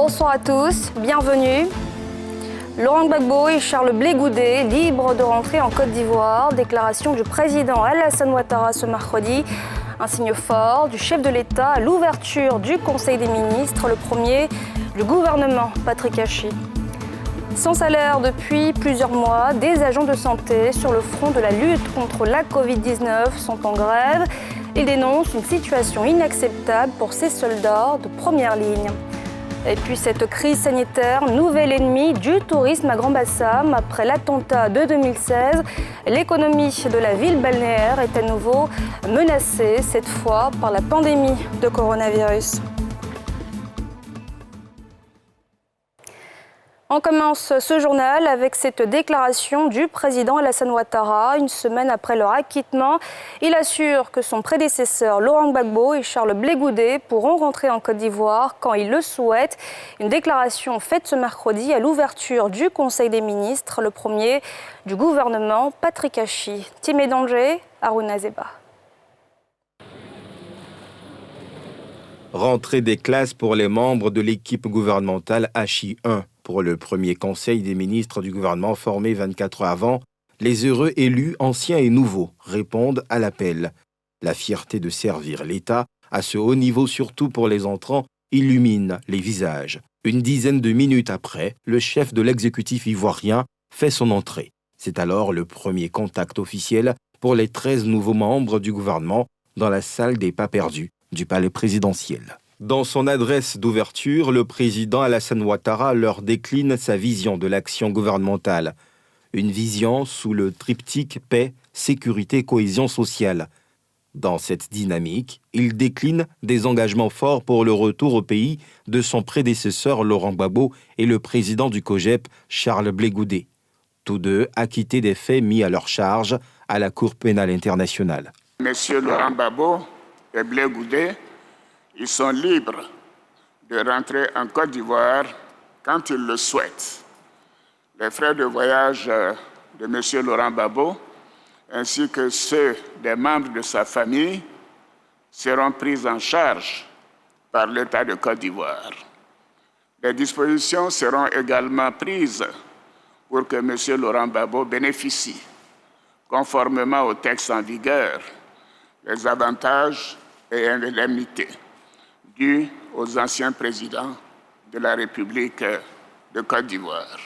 Bonsoir à tous, bienvenue. Laurent Gbagbo et Charles Blé Goudet, libres de rentrer en Côte d'Ivoire. Déclaration du président Alassane Ouattara ce mercredi. Un signe fort du chef de l'État à l'ouverture du Conseil des ministres, le premier du gouvernement, Patrick Hachi. Sans salaire depuis plusieurs mois, des agents de santé sur le front de la lutte contre la Covid-19 sont en grève. Ils dénoncent une situation inacceptable pour ces soldats de première ligne. Et puis cette crise sanitaire, nouvel ennemi du tourisme à Grand-Bassam. Après l'attentat de 2016, l'économie de la ville balnéaire est à nouveau menacée, cette fois par la pandémie de coronavirus. On commence ce journal avec cette déclaration du président Alassane Ouattara. Une semaine après leur acquittement, il assure que son prédécesseur Laurent Gbagbo et Charles Blé Goudet pourront rentrer en Côte d'Ivoire quand ils le souhaitent. Une déclaration faite ce mercredi à l'ouverture du Conseil des ministres, le premier du gouvernement, Patrick Hachi. Timé Danger, Harouna Zeba. Rentrée des classes pour les membres de l'équipe gouvernementale Hachi 1. Pour le premier conseil des ministres du gouvernement formé 24 heures avant, les heureux élus, anciens et nouveaux, répondent à l'appel. La fierté de servir l'État, à ce haut niveau surtout pour les entrants, illumine les visages. Une dizaine de minutes après, le chef de l'exécutif ivoirien fait son entrée. C'est alors le premier contact officiel pour les 13 nouveaux membres du gouvernement dans la salle des pas perdus du palais présidentiel. Dans son adresse d'ouverture, le président Alassane Ouattara leur décline sa vision de l'action gouvernementale. Une vision sous le triptyque paix, sécurité, cohésion sociale. Dans cette dynamique, il décline des engagements forts pour le retour au pays de son prédécesseur Laurent Gbagbo et le président du COJEP, Charles Blé Goudet. Tous deux acquittés des faits mis à leur charge à la Cour pénale internationale. Monsieur Laurent Gbagbo et Blé Goudet, ils sont libres de rentrer en Côte d'Ivoire quand ils le souhaitent. Les frais de voyage de M. Laurent Gbagbo ainsi que ceux des membres de sa famille seront pris en charge par l'État de Côte d'Ivoire. Les dispositions seront également prises pour que M. Laurent Gbagbo bénéficie, conformément au texte en vigueur, des avantages et indemnités dus aux anciens présidents de la République de Côte d'Ivoire.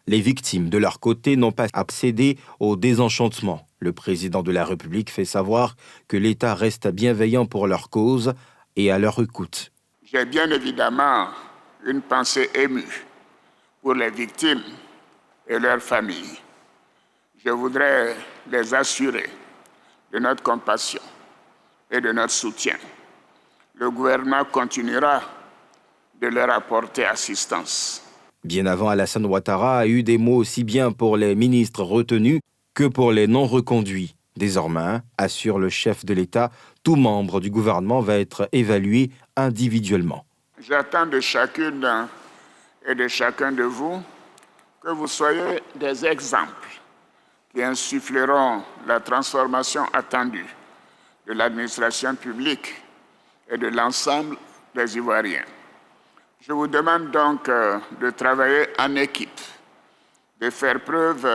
Les victimes, de leur côté, n'ont pas accédé au désenchantement. Le président de la République fait savoir que l'État reste bienveillant pour leur cause et à leur écoute. J'ai bien évidemment une pensée émue pour les victimes et leurs familles. Je voudrais les assurer de notre compassion et de notre soutien. Le gouvernement continuera de leur apporter assistance. Bien avant, Alassane Ouattara a eu des mots aussi bien pour les ministres retenus que pour les non reconduits. Désormais, assure le chef de l'État, tout membre du gouvernement va être évalué individuellement. J'attends de chacune et de chacun de vous que vous soyez des exemples qui insuffleront la transformation attendue de l'administration publique et de l'ensemble des Ivoiriens. Je vous demande donc de travailler en équipe, de faire preuve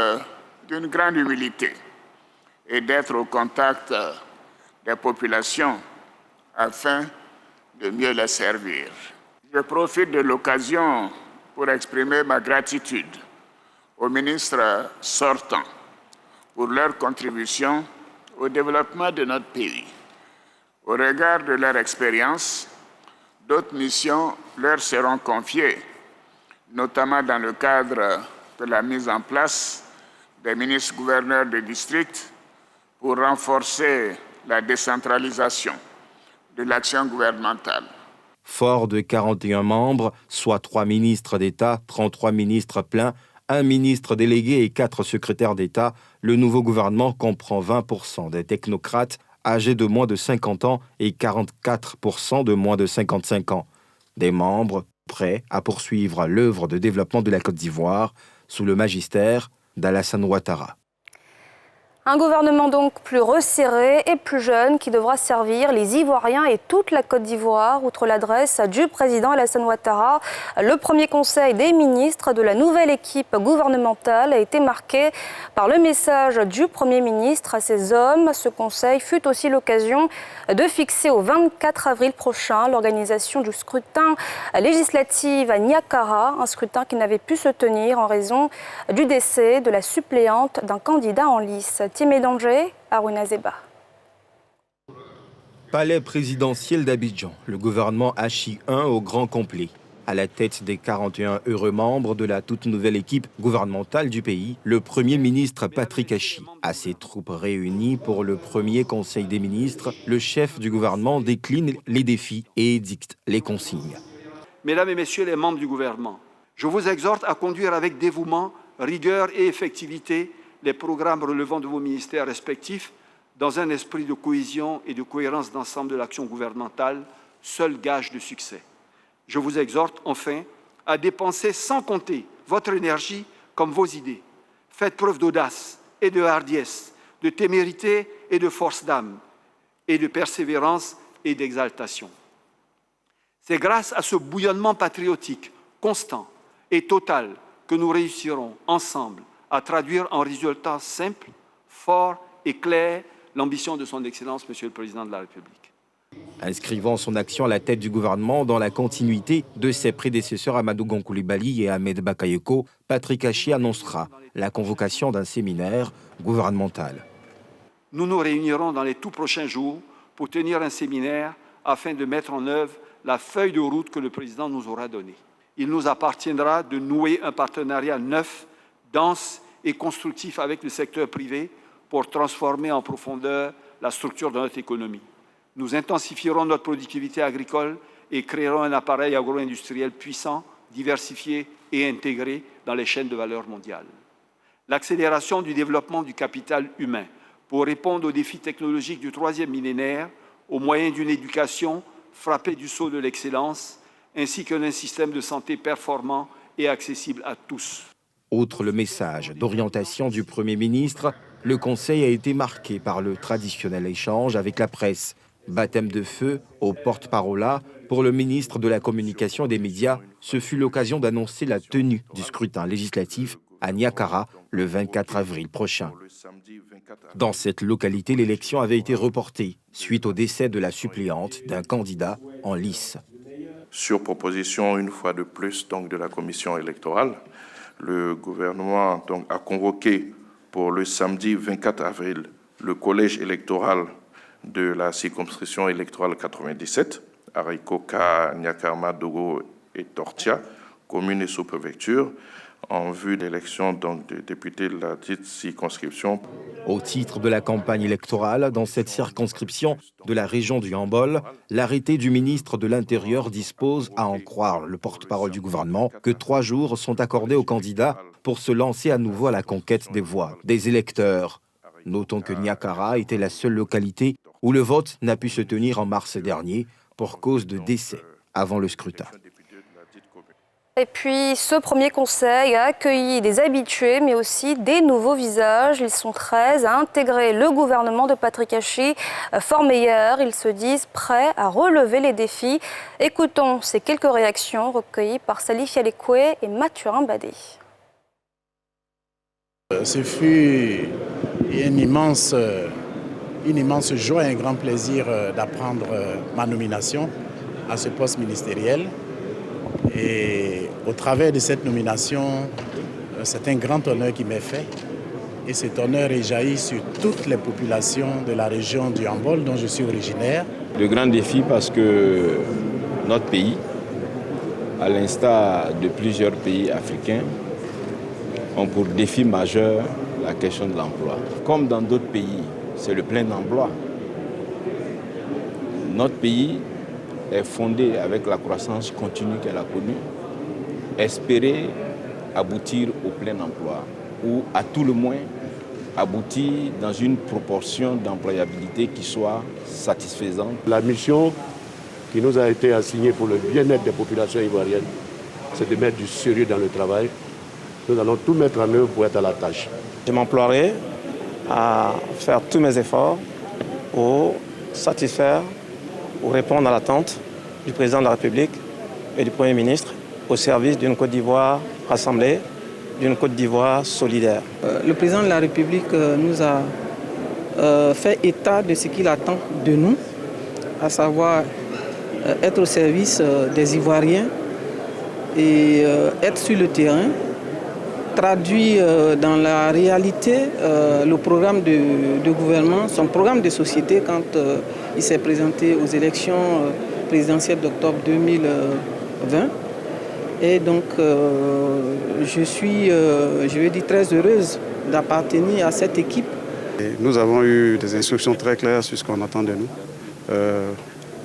d'une grande humilité et d'être au contact des populations afin de mieux les servir. Je profite de l'occasion pour exprimer ma gratitude aux ministres sortants pour leur contribution au développement de notre pays. Au regard de leur expérience, d'autres missions leur seront confiées, notamment dans le cadre de la mise en place des ministres-gouverneurs de district pour renforcer la décentralisation de l'action gouvernementale. Fort de 41 membres, soit 3 ministres d'État, 33 ministres pleins, 1 ministre délégué et 4 secrétaires d'État, le nouveau gouvernement comprend 20% des technocrates âgés de moins de 50 ans et 44% de moins de 55 ans. Des membres prêts à poursuivre l'œuvre de développement de la Côte d'Ivoire sous le magistère d'Alassane Ouattara. Un gouvernement donc plus resserré et plus jeune qui devra servir les Ivoiriens et toute la Côte d'Ivoire. Outre l'adresse du président Alassane Ouattara, le premier conseil des ministres de la nouvelle équipe gouvernementale a été marqué par le message du Premier ministre à ses hommes. Ce conseil fut aussi l'occasion de fixer au 24 avril prochain l'organisation du scrutin législatif à Niakara, un scrutin qui n'avait pu se tenir en raison du décès de la suppléante d'un candidat en lice. Timé Danger, Aruna Zeba. Palais présidentiel d'Abidjan, le gouvernement Hachi 1 au grand complet. À la tête des 41 heureux membres de la toute nouvelle équipe gouvernementale du pays, le Premier ministre Patrick Hachi. À ses troupes réunies pour le premier conseil des ministres, le chef du gouvernement décline les défis et édicte les consignes. Mesdames et messieurs les membres du gouvernement, je vous exhorte à conduire avec dévouement, rigueur et effectivité les programmes relevant de vos ministères respectifs dans un esprit de cohésion et de cohérence d'ensemble de l'action gouvernementale, seul gage de succès. Je vous exhorte enfin à dépenser sans compter votre énergie comme vos idées. Faites preuve d'audace et de hardiesse, de témérité et de force d'âme, et de persévérance et d'exaltation. C'est grâce à ce bouillonnement patriotique constant et total que nous réussirons ensemble à traduire en résultats simples, forts et clairs l'ambition de son Excellence, Monsieur le Président de la République. Inscrivant son action à la tête du gouvernement dans la continuité de ses prédécesseurs Amadou Gon Coulibaly et Ahmed Bakayoko, Patrick Hachi annoncera la convocation d'un séminaire gouvernemental. Nous nous réunirons dans les tout prochains jours pour tenir un séminaire afin de mettre en œuvre la feuille de route que le Président nous aura donnée. Il nous appartiendra de nouer un partenariat neuf, dense et constructif avec le secteur privé pour transformer en profondeur la structure de notre économie. Nous intensifierons notre productivité agricole et créerons un appareil agro-industriel puissant, diversifié et intégré dans les chaînes de valeur mondiales. L'accélération du développement du capital humain pour répondre aux défis technologiques du troisième millénaire, au moyen d'une éducation frappée du sceau de l'excellence, ainsi que d'un système de santé performant et accessible à tous. Outre le message d'orientation du Premier ministre, le Conseil a été marqué par le traditionnel échange avec la presse. Baptême de feu au porte-parole pour le ministre de la Communication et des Médias, ce fut l'occasion d'annoncer la tenue du scrutin législatif à Niakara le 24 avril prochain. Dans cette localité, l'élection avait été reportée suite au décès de la suppléante d'un candidat en lice. Sur proposition, une fois de plus, donc, de la commission électorale, le gouvernement a convoqué pour le samedi 24 avril le collège électoral de la circonscription électorale 97, Araikoka, Niakarma, Dogo et Tortia, communes et sous-préfectures, en vue d'élection des députés de la dite circonscription. Au titre de la campagne électorale, dans cette circonscription de la région du Hambol, l'arrêté du ministre de l'Intérieur dispose, à en croire le porte-parole du gouvernement, que 3 jours sont accordés aux candidats pour se lancer à nouveau à la conquête des voix des électeurs. Notons que Niakara était la seule localité où le vote n'a pu se tenir en mars dernier pour cause de décès avant le scrutin. Et puis, ce premier conseil a accueilli des habitués, mais aussi des nouveaux visages. Ils sont 13 à intégrer le gouvernement de Patrick Hachi. Formés hier, ils se disent prêts à relever les défis. Écoutons ces quelques réactions recueillies par Salif Yalekwe et Mathurin Badé. Ce fut une immense joie et un grand plaisir d'apprendre ma nomination à ce poste ministériel. Et au travers de cette nomination, c'est un grand honneur qui m'est fait. Et cet honneur est jailli sur toutes les populations de la région du Hambol dont je suis originaire. Le grand défi parce que notre pays, à l'instar de plusieurs pays africains, ont pour défi majeur la question de l'emploi. Comme dans d'autres pays, c'est le plein emploi. Notre pays est fondé avec la croissance continue qu'elle a connue, espérer aboutir au plein emploi ou à tout le moins aboutir dans une proportion d'employabilité qui soit satisfaisante. La mission qui nous a été assignée pour le bien-être des populations ivoiriennes, c'est de mettre du sérieux dans le travail. Nous allons tout mettre en œuvre pour être à la tâche. Je m'emploierai à faire tous mes efforts pour satisfaire, pour répondre à l'attente du président de la République et du Premier ministre au service d'une Côte d'Ivoire rassemblée, d'une Côte d'Ivoire solidaire. Le président de la République nous a fait état de ce qu'il attend de nous, à savoir être au service des Ivoiriens et être sur le terrain, traduit dans la réalité le programme de gouvernement, son programme de société quand il s'est présenté aux élections présidentielles d'octobre 2020. Et donc je suis, je vais dire, très heureuse d'appartenir à cette équipe. Et nous avons eu des instructions très claires sur ce qu'on attend de nous.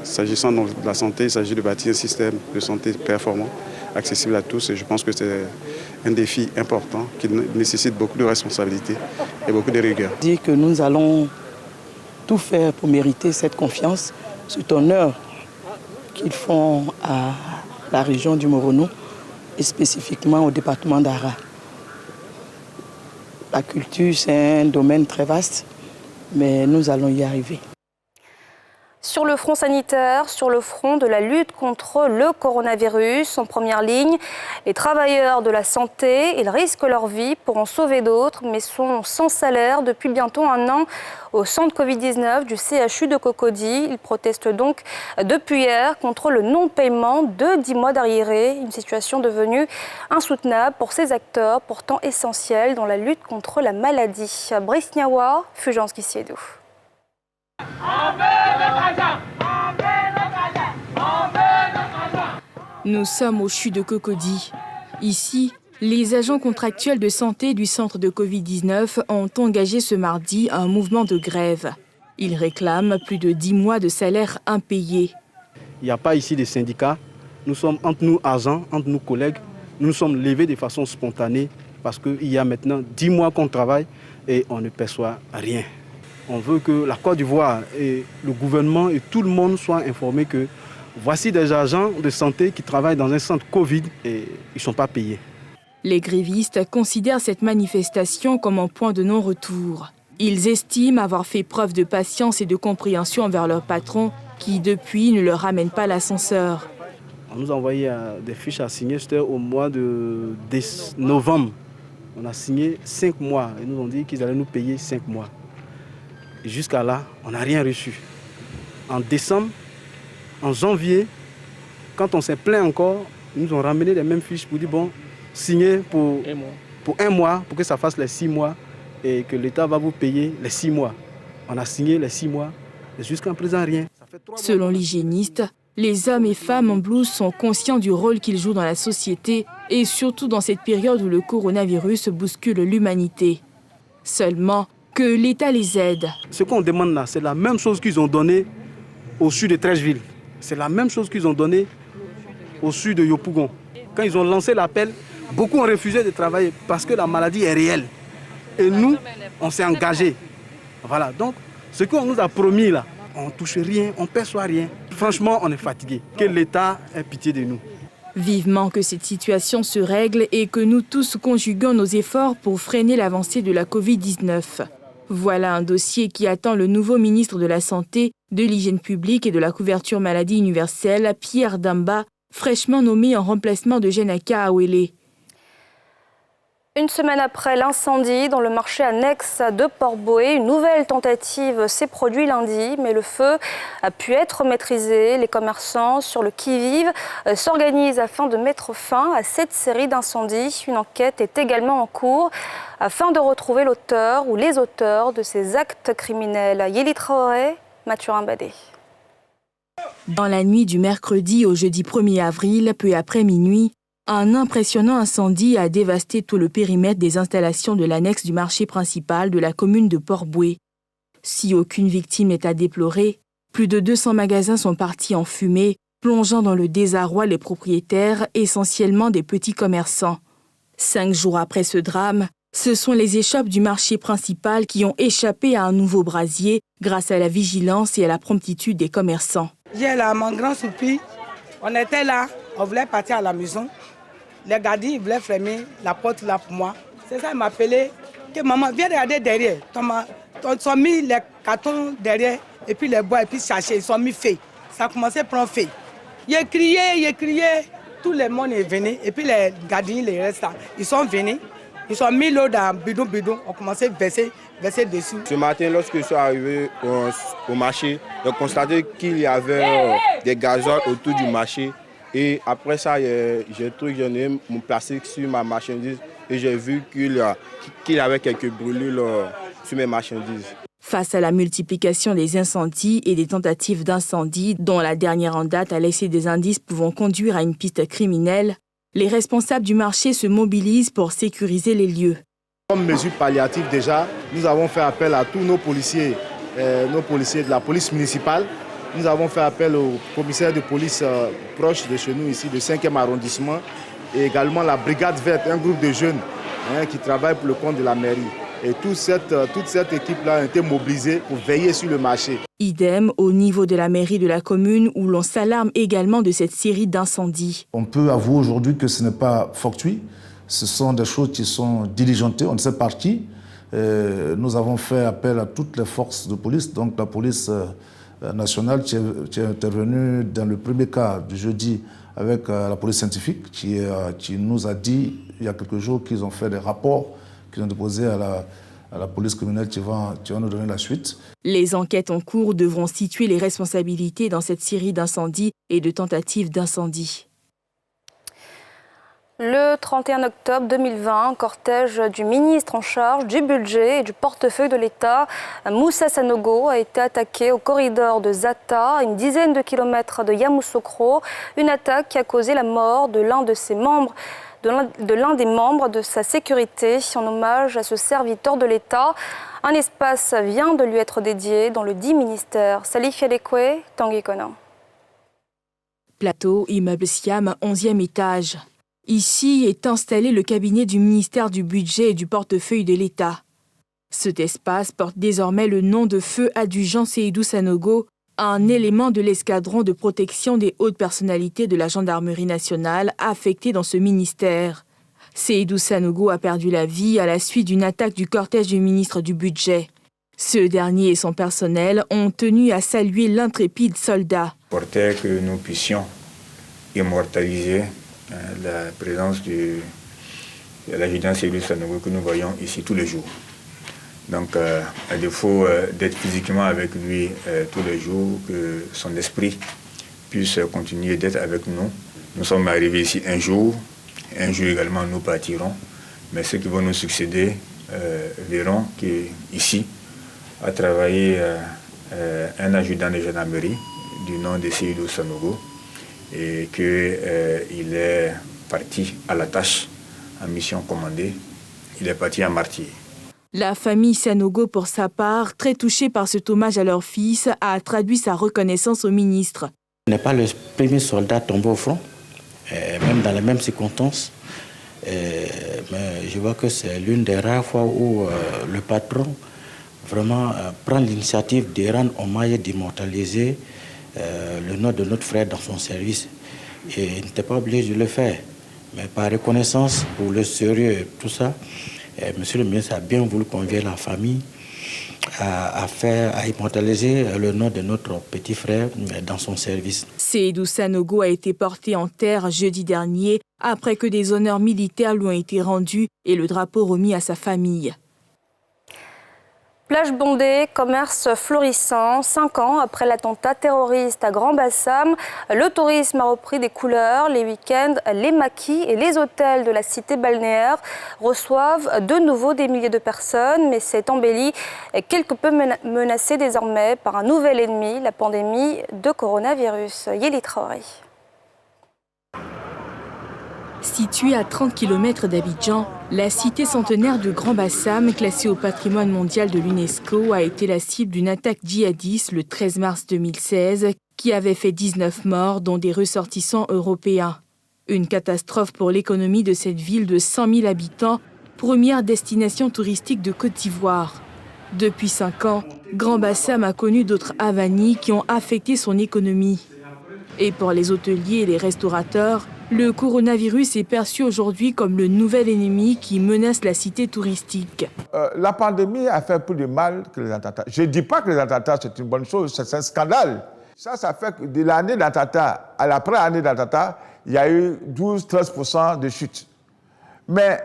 S'agissant de la santé, il s'agit de bâtir un système de santé performant, accessible à tous. Et je pense que c'est un défi important qui nécessite beaucoup de responsabilité et beaucoup de rigueur. Dire que nous allons tout faire pour mériter cette confiance, cet honneur qu'ils font à la région du Morono et spécifiquement au département d'Ara. La culture, c'est un domaine très vaste, mais nous allons y arriver. Sur le front sanitaire, sur le front de la lutte contre le coronavirus, en première ligne, les travailleurs de la santé, ils risquent leur vie pour en sauver d'autres, mais sont sans salaire depuis bientôt 1 an au centre Covid-19 du CHU de Cocody. Ils protestent donc depuis hier contre le non-paiement de 10 mois d'arriérés, une situation devenue insoutenable pour ces acteurs pourtant essentiels dans la lutte contre la maladie. Brice Niawa, Fulgence Kissiedou. Nous sommes au CHU de Cocody. Ici, les agents contractuels de santé du centre de Covid-19 ont engagé ce mardi un mouvement de grève. Ils réclament plus de 10 mois de salaire impayés. Il n'y a pas ici de syndicats. Nous sommes entre nous agents, entre nous collègues. Nous nous sommes levés de façon spontanée parce qu'il y a maintenant 10 mois qu'on travaille et on ne perçoit rien. On veut que la Côte d'Ivoire et le gouvernement et tout le monde soient informés que voici des agents de santé qui travaillent dans un centre Covid et ils ne sont pas payés. Les grévistes considèrent cette manifestation comme un point de non-retour. Ils estiment avoir fait preuve de patience et de compréhension envers leur patron qui, depuis, ne leur ramène pas l'ascenseur. On nous a envoyé des fiches à signer, c'était au mois de novembre. On a signé 5 mois. Ils nous ont dit qu'ils allaient nous payer 5 mois. Et jusqu'à là, on n'a rien reçu. En décembre, en janvier, quand on s'est plaint encore, ils nous ont ramené les mêmes fiches pour dire bon, signez pour 1 mois, pour que ça fasse les 6 mois et que l'État va vous payer les 6 mois. On a signé les 6 mois et jusqu'à présent rien. Selon l'hygiéniste, les hommes et femmes en blouse sont conscients du rôle qu'ils jouent dans la société et surtout dans cette période où le coronavirus bouscule l'humanité. Seulement, que l'État les aide. Ce qu'on demande là, c'est la même chose qu'ils ont donné au sud de Trècheville. C'est la même chose qu'ils ont donné au sud de Yopougon. Quand ils ont lancé l'appel, beaucoup ont refusé de travailler parce que la maladie est réelle. Et nous, on s'est engagés. Voilà, donc ce qu'on nous a promis là, on ne touche rien, on ne perçoit rien. Franchement, on est fatigué. Que l'État ait pitié de nous. Vivement que cette situation se règle et que nous tous conjuguons nos efforts pour freiner l'avancée de la Covid-19. Voilà un dossier qui attend le nouveau ministre de la Santé, de l'Hygiène publique et de la couverture maladie universelle, Pierre Damba, fraîchement nommé en remplacement de Jenaka Awele. Une semaine après l'incendie dans le marché annexe de Port-Bouët, une nouvelle tentative s'est produite lundi, mais le feu a pu être maîtrisé. Les commerçants sur le qui-vive s'organisent afin de mettre fin à cette série d'incendies. Une enquête est également en cours afin de retrouver l'auteur ou les auteurs de ces actes criminels. Yéli Traoré, Mathurin Badé. Dans la nuit du mercredi au jeudi 1er avril, peu après minuit, un impressionnant incendie a dévasté tout le périmètre des installations de l'annexe du marché principal de la commune de Port-Bouët. Si aucune victime n'est à déplorer, plus de 200 magasins sont partis en fumée, plongeant dans le désarroi les propriétaires, essentiellement des petits commerçants. 5 jours après ce drame, ce sont les échoppes du marché principal qui ont échappé à un nouveau brasier grâce à la vigilance et à la promptitude des commerçants. Hier, là, mon grand soupir, on était là, on voulait partir à la maison. Les gardiens voulaient fermer la porte là pour moi. C'est ça, ils m'appelaient que maman, viens regarder derrière. Ils sont mis les cartons derrière, et puis les bois, et puis sachets, ils sont mis feu. Ça a commencé à prendre feu. J'ai crié. Tout le monde est venu, et puis les gardiens, les restes, ils sont venus. Ils sont mis l'eau dans bidon, on a commencé à verser dessus. Ce matin, lorsque je suis arrivé au marché, j'ai constaté qu'il y avait des gazoles autour du marché. Et après ça, j'ai mon plastique sur ma marchandise et j'ai vu qu'il y avait quelques brûlures sur mes marchandises. Face à la multiplication des incendies et des tentatives d'incendie, dont la dernière en date a laissé des indices pouvant conduire à une piste criminelle, les responsables du marché se mobilisent pour sécuriser les lieux. Comme mesure palliative déjà, nous avons fait appel à tous nos policiers de la police municipale. Nous avons fait appel au commissaire de police proche de chez nous ici, du 5e arrondissement, et également la brigade verte, un groupe de jeunes qui travaillent pour le compte de la mairie. Et toute cette équipe-là a été mobilisée pour veiller sur le marché. Idem au niveau de la mairie de la commune où l'on s'alarme également de cette série d'incendies. On peut avouer aujourd'hui que ce n'est pas fortuit. Ce sont des choses qui sont diligentées, on ne sait par qui. Nous avons fait appel à toutes les forces de police, donc la police nationale qui est intervenue dans le premier cas du jeudi avec la police scientifique qui nous a dit il y a quelques jours qu'ils ont fait des rapports qu'ils ont déposés à la police criminelle qui va nous donner la suite. Les enquêtes en cours devront situer les responsabilités dans cette série d'incendies et de tentatives d'incendie. Le 31 octobre 2020, cortège du ministre en charge du budget et du portefeuille de l'État, Moussa Sanogo, a été attaqué au corridor de Zata, à une dizaine de kilomètres de Yamoussoukro. Une attaque qui a causé la mort de l'un des membres de sa sécurité. En hommage à ce serviteur de l'État, un espace vient de lui être dédié dans le dit ministère. Salif Yadekwe, Tanguy Conan. Plateau, immeuble Siam, 11e étage. Ici est installé le cabinet du ministère du Budget et du portefeuille de l'État. Cet espace porte désormais le nom de feu adjudant Seydou Sanogo, un élément de l'escadron de protection des hautes personnalités de la gendarmerie nationale affecté dans ce ministère. Seydou Sanogo a perdu la vie à la suite d'une attaque du cortège du ministre du Budget. Ce dernier et son personnel ont tenu à saluer l'intrépide soldat. Porter que nous puissions immortaliser la présence de l'adjudant Seydou Sanogo que nous voyons ici tous les jours. Donc, à défaut d'être physiquement avec lui tous les jours, que son esprit puisse continuer d'être avec nous. Nous sommes arrivés ici un jour également nous partirons, mais ceux qui vont nous succéder verront qu'ici a travaillé un adjudant de gendarmerie du nom de Seydou Sanogo, et qu'il est parti à la tâche en mission commandée. Il est parti en martyr. La famille Sanogo, pour sa part, très touchée par cet hommage à leur fils, a traduit sa reconnaissance au ministre. Il n'est pas le premier soldat tombé au front, même dans les mêmes circonstances. Mais je vois que c'est l'une des rares fois où le patron vraiment prend l'initiative de rendre hommage et d'immortaliser le nom de notre frère dans son service. Et il n'était pas obligé de le faire. Mais par reconnaissance pour le sérieux et tout ça, monsieur le ministre a bien voulu convier la famille à immortaliser le nom de notre petit frère dans son service. Seydou Sanogo a été porté en terre jeudi dernier après que des honneurs militaires lui ont été rendus et le drapeau remis à sa famille. Plage bondée, commerce florissant. 5 ans après l'attentat terroriste à Grand-Bassam, le tourisme a repris des couleurs. Les week-ends, les maquis et les hôtels de la cité balnéaire reçoivent de nouveau des milliers de personnes, mais c'est embelli et quelque peu menacé désormais par un nouvel ennemi, la pandémie de coronavirus. Yéli Traoré. Située à 30 km d'Abidjan, la cité centenaire de Grand-Bassam, classée au patrimoine mondial de l'UNESCO, a été la cible d'une attaque djihadiste le 13 mars 2016 qui avait fait 19 morts, dont des ressortissants européens. Une catastrophe pour l'économie de cette ville de 100 000 habitants, première destination touristique de Côte d'Ivoire. Depuis 5 ans, Grand-Bassam a connu d'autres avanies qui ont affecté son économie. Et pour les hôteliers et les restaurateurs, Le coronavirus est perçu aujourd'hui comme le nouvel ennemi qui menace la cité touristique. La pandémie a fait plus de mal que les attentats. Je ne dis pas que les attentats, c'est une bonne chose, c'est un scandale. Ça fait que de l'année d'attentat à l'après-année d'attentat, il y a eu 12-13% de chute. Mais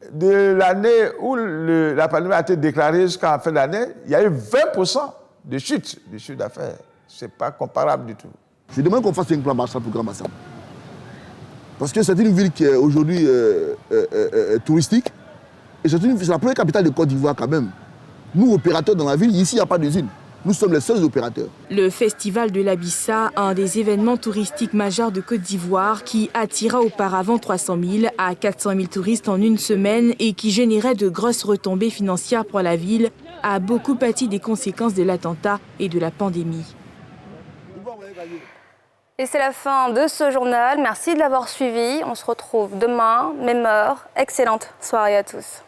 de l'année où la pandémie a été déclarée jusqu'à la fin de l'année, il y a eu 20% de chute du chiffre d'affaires. Ce n'est pas comparable du tout. Je demande qu'on fasse un plan Marshall pour Grand Bassam. Parce que c'est une ville qui est aujourd'hui touristique. Et c'est la première capitale de Côte d'Ivoire quand même. Nous, opérateurs dans la ville, ici, il n'y a pas d'usine. Nous sommes les seuls opérateurs. Le Festival de l'Abissa, un des événements touristiques majeurs de Côte d'Ivoire qui attira auparavant 300 000 à 400 000 touristes en une semaine et qui générait de grosses retombées financières pour la ville, a beaucoup pâti des conséquences de l'attentat et de la pandémie. Et c'est la fin de ce journal. Merci de l'avoir suivi. On se retrouve demain, même heure. Excellente soirée à tous.